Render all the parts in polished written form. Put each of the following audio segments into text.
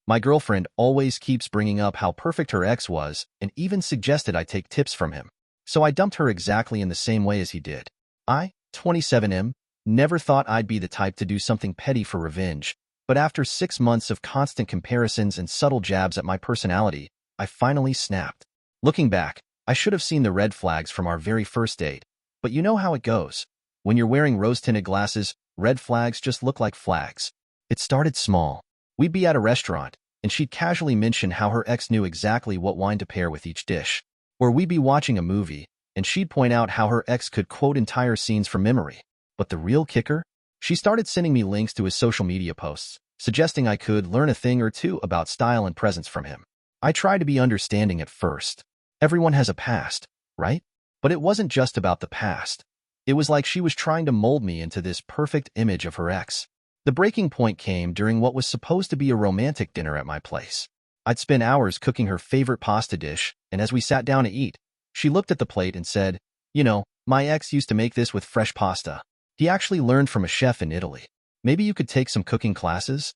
My girlfriend always keeps bringing up how perfect her ex was and even suggested I take tips from him. So I dumped her exactly in the same way as he did. I, 27M, never thought I'd be the type to do something petty for revenge, but after 6 months of constant comparisons and subtle jabs at my personality, I finally snapped. Looking back, I should have seen the red flags from our very first date, but you know how it goes. When you're wearing rose-tinted glasses, red flags just look like flags. It started small. We'd be at a restaurant, and she'd casually mention how her ex knew exactly what wine to pair with each dish. Or we'd be watching a movie, and she'd point out how her ex could quote entire scenes from memory. But the real kicker? She started sending me links to his social media posts, suggesting I could learn a thing or two about style and presence from him. I tried to be understanding at first. Everyone has a past, right? But it wasn't just about the past. It was like she was trying to mold me into this perfect image of her ex. The breaking point came during what was supposed to be a romantic dinner at my place. I'd spent hours cooking her favorite pasta dish, and as we sat down to eat, she looked at the plate and said, "You know, my ex used to make this with fresh pasta. He actually learned from a chef in Italy. Maybe you could take some cooking classes?"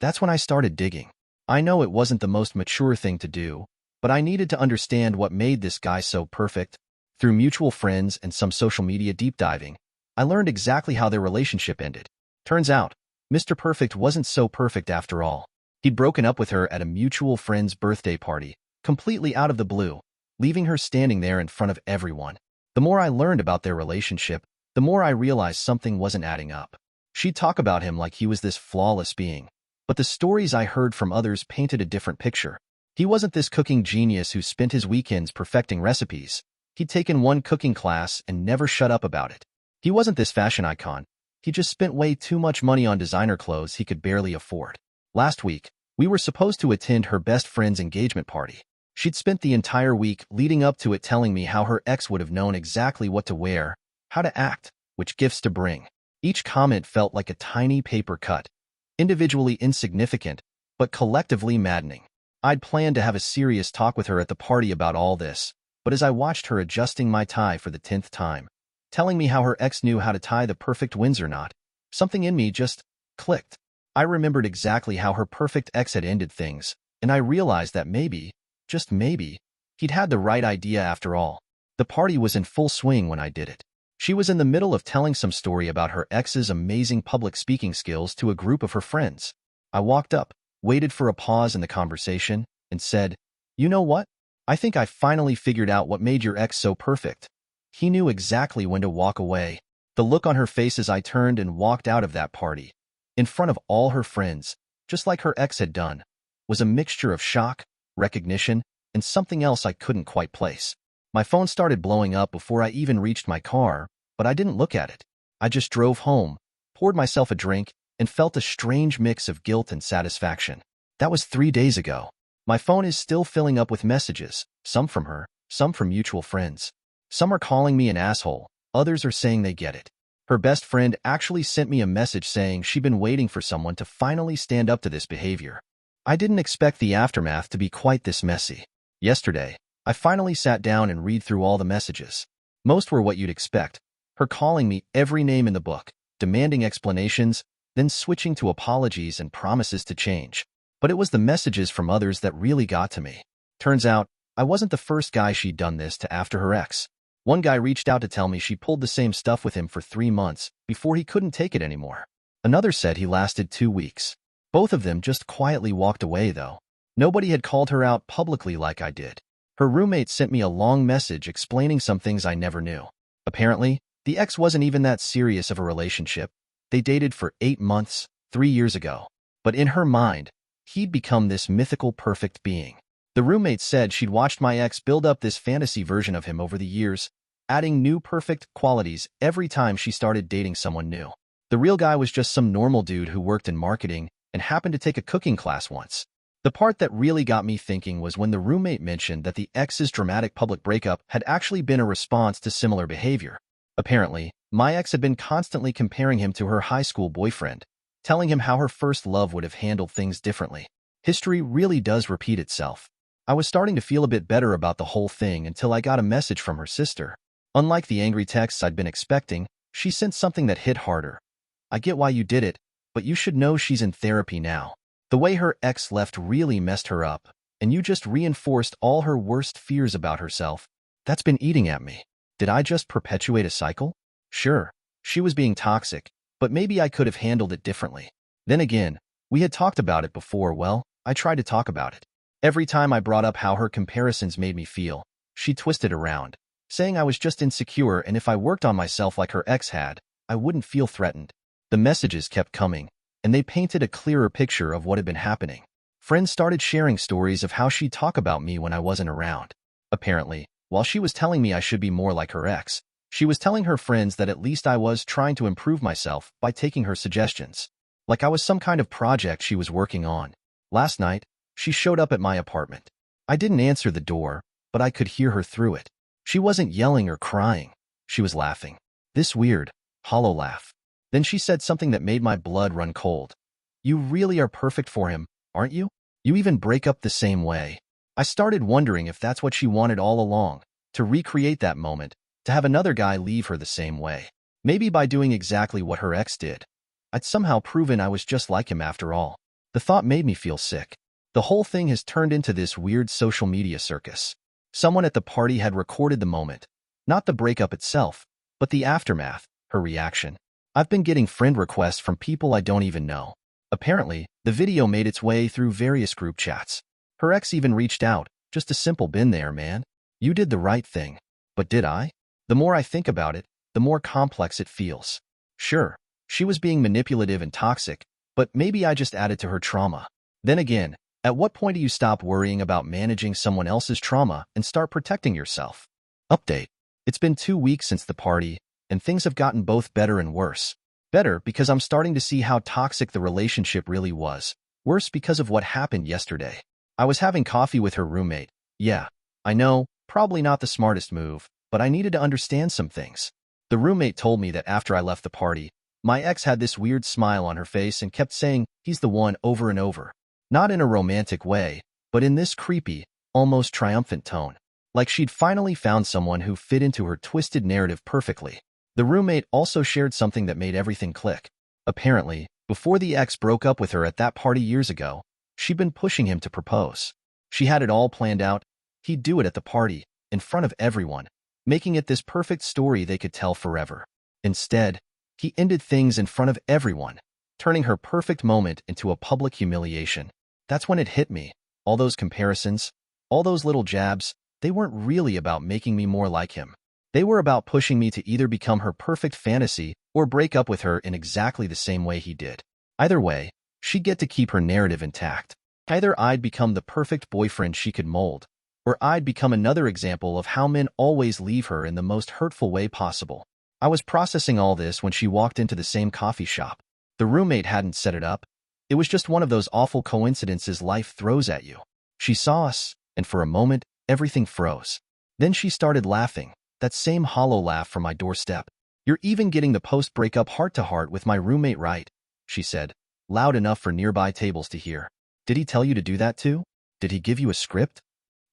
That's when I started digging. I know it wasn't the most mature thing to do, but I needed to understand what made this guy so perfect. Through mutual friends and some social media deep diving, I learned exactly how their relationship ended. Turns out, Mr. Perfect wasn't so perfect after all. He'd broken up with her at a mutual friend's birthday party, completely out of the blue, leaving her standing there in front of everyone. The more I learned about their relationship, the more I realized something wasn't adding up. She'd talk about him like he was this flawless being, but the stories I heard from others painted a different picture. He wasn't this cooking genius who spent his weekends perfecting recipes. He'd taken one cooking class and never shut up about it. He wasn't this fashion icon. He just spent way too much money on designer clothes he could barely afford. Last week, we were supposed to attend her best friend's engagement party. She'd spent the entire week leading up to it telling me how her ex would have known exactly what to wear, how to act, which gifts to bring. Each comment felt like a tiny paper cut, individually insignificant, but collectively maddening. I'd planned to have a serious talk with her at the party about all this, but as I watched her adjusting my tie for the 10th time, telling me how her ex knew how to tie the perfect Windsor knot, something in me just clicked. I remembered exactly how her perfect ex had ended things, and I realized that maybe, just maybe, he'd had the right idea after all. The party was in full swing when I did it. She was in the middle of telling some story about her ex's amazing public speaking skills to a group of her friends. I walked up, waited for a pause in the conversation, and said, "You know what? I think I finally figured out what made your ex so perfect. He knew exactly when to walk away." The look on her face as I turned and walked out of that party, in front of all her friends, just like her ex had done, was a mixture of shock, recognition, and something else I couldn't quite place. My phone started blowing up before I even reached my car, but I didn't look at it. I just drove home, poured myself a drink, and felt a strange mix of guilt and satisfaction. That was 3 days ago. My phone is still filling up with messages, some from her, some from mutual friends. Some are calling me an asshole, others are saying they get it. Her best friend actually sent me a message saying she'd been waiting for someone to finally stand up to this behavior. I didn't expect the aftermath to be quite this messy. Yesterday, I finally sat down and read through all the messages. Most were what you'd expect, her calling me every name in the book, demanding explanations, then switching to apologies and promises to change. But it was the messages from others that really got to me. Turns out, I wasn't the first guy she'd done this to after her ex. One guy reached out to tell me she pulled the same stuff with him for 3 months before he couldn't take it anymore. Another said he lasted 2 weeks. Both of them just quietly walked away, though. Nobody had called her out publicly like I did. Her roommate sent me a long message explaining some things I never knew. Apparently, the ex wasn't even that serious of a relationship. They dated for 8 months, 3 years ago. But in her mind, he'd become this mythical perfect being. The roommate said she'd watched my ex build up this fantasy version of him over the years, adding new perfect qualities every time she started dating someone new. The real guy was just some normal dude who worked in marketing and happened to take a cooking class once. The part that really got me thinking was when the roommate mentioned that the ex's dramatic public breakup had actually been a response to similar behavior. Apparently, my ex had been constantly comparing him to her high school boyfriend, telling him how her first love would have handled things differently. History really does repeat itself. I was starting to feel a bit better about the whole thing until I got a message from her sister. Unlike the angry texts I'd been expecting, she sent something that hit harder. "I get why you did it, but you should know she's in therapy now." The The way her ex left really messed her up, and you just reinforced all her worst fears about herself. That's been eating at me. Did I just perpetuate a cycle? Sure, she was being toxic, but maybe I could have handled it differently. Then again, we had talked about it before. Well, I tried to talk about it. Every time I brought up how her comparisons made me feel, she twisted around, saying I was just insecure and if I worked on myself like her ex had, I wouldn't feel threatened. The messages kept coming, and they painted a clearer picture of what had been happening. Friends started sharing stories of how she'd talk about me when I wasn't around. Apparently, while she was telling me I should be more like her ex, she was telling her friends that at least I was trying to improve myself by taking her suggestions. Like I was some kind of project she was working on. Last night, she showed up at my apartment. I didn't answer the door, but I could hear her through it. She wasn't yelling or crying. She was laughing. This weird, hollow laugh. Then she said something that made my blood run cold. You really are perfect for him, aren't you? You even break up the same way. I started wondering if that's what she wanted all along, to recreate that moment, to have another guy leave her the same way. Maybe by doing exactly what her ex did, I'd somehow proven I was just like him after all. The thought made me feel sick. The whole thing has turned into this weird social media circus. Someone at the party had recorded the moment, not the breakup itself, but the aftermath, her reaction. I've been getting friend requests from people I don't even know. Apparently, the video made its way through various group chats. Her ex even reached out, just a simple "been there, man. You did the right thing." But did I? The more I think about it, the more complex it feels. Sure, she was being manipulative and toxic, but maybe I just added to her trauma. Then again, at what point do you stop worrying about managing someone else's trauma and start protecting yourself? Update. It's been 2 weeks since the party, and things have gotten both better and worse. Better because I'm starting to see how toxic the relationship really was. Worse because of what happened yesterday. I was having coffee with her roommate. Yeah, I know, probably not the smartest move, but I needed to understand some things. The roommate told me that after I left the party, my ex had this weird smile on her face and kept saying, "He's the one," over and over. Not in a romantic way, but in this creepy, almost triumphant tone. Like she'd finally found someone who fit into her twisted narrative perfectly. The roommate also shared something that made everything click. Apparently, before the ex broke up with her at that party years ago, she'd been pushing him to propose. She had it all planned out. He'd do it at the party, in front of everyone, making it this perfect story they could tell forever. Instead, he ended things in front of everyone, turning her perfect moment into a public humiliation. That's when it hit me. All those comparisons, all those little jabs, they weren't really about making me more like him. They were about pushing me to either become her perfect fantasy or break up with her in exactly the same way he did. Either way, she'd get to keep her narrative intact. Either I'd become the perfect boyfriend she could mold, or I'd become another example of how men always leave her in the most hurtful way possible. I was processing all this when she walked into the same coffee shop. The roommate hadn't set it up. It was just one of those awful coincidences life throws at you. She saw us, and for a moment, everything froze. Then she started laughing, that same hollow laugh from my doorstep. "You're even getting the post-breakup heart-to-heart with my roommate, right?" she said, loud enough for nearby tables to hear. "Did he tell you to do that too? Did he give you a script?"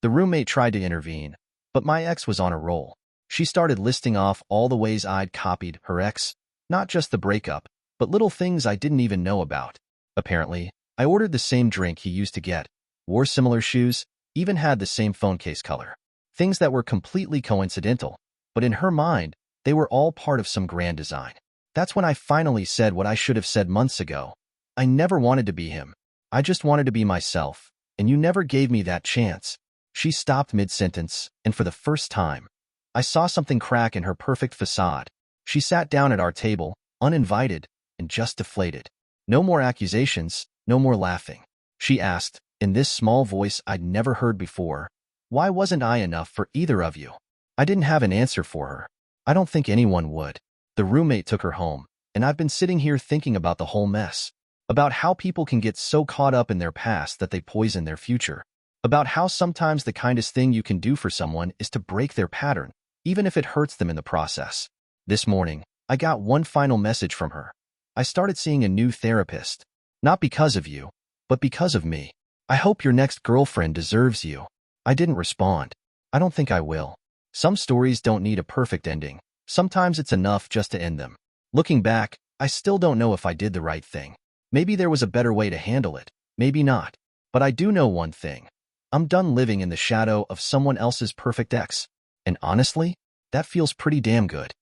The roommate tried to intervene, but my ex was on a roll. She started listing off all the ways I'd copied her ex, not just the breakup, but little things I didn't even know about. Apparently, I ordered the same drink he used to get, wore similar shoes, even had the same phone case color. Things that were completely coincidental, but in her mind, they were all part of some grand design. That's when I finally said what I should have said months ago. I never wanted to be him. I just wanted to be myself, and you never gave me that chance. She stopped mid-sentence, and for the first time, I saw something crack in her perfect facade. She sat down at our table, uninvited, and just deflated. "No more accusations, no more laughing." She asked, in this small voice I'd never heard before, "Why wasn't I enough for either of you?" I didn't have an answer for her. I don't think anyone would. The roommate took her home, and I've been sitting here thinking about the whole mess. About how people can get so caught up in their past that they poison their future. About how sometimes the kindest thing you can do for someone is to break their pattern, even if it hurts them in the process. This morning, I got one final message from her. I started seeing a new therapist. Not because of you, but because of me. I hope your next girlfriend deserves you. I didn't respond. I don't think I will. Some stories don't need a perfect ending. Sometimes it's enough just to end them. Looking back, I still don't know if I did the right thing. Maybe there was a better way to handle it. Maybe not. But I do know one thing. I'm done living in the shadow of someone else's perfect ex. And honestly, that feels pretty damn good.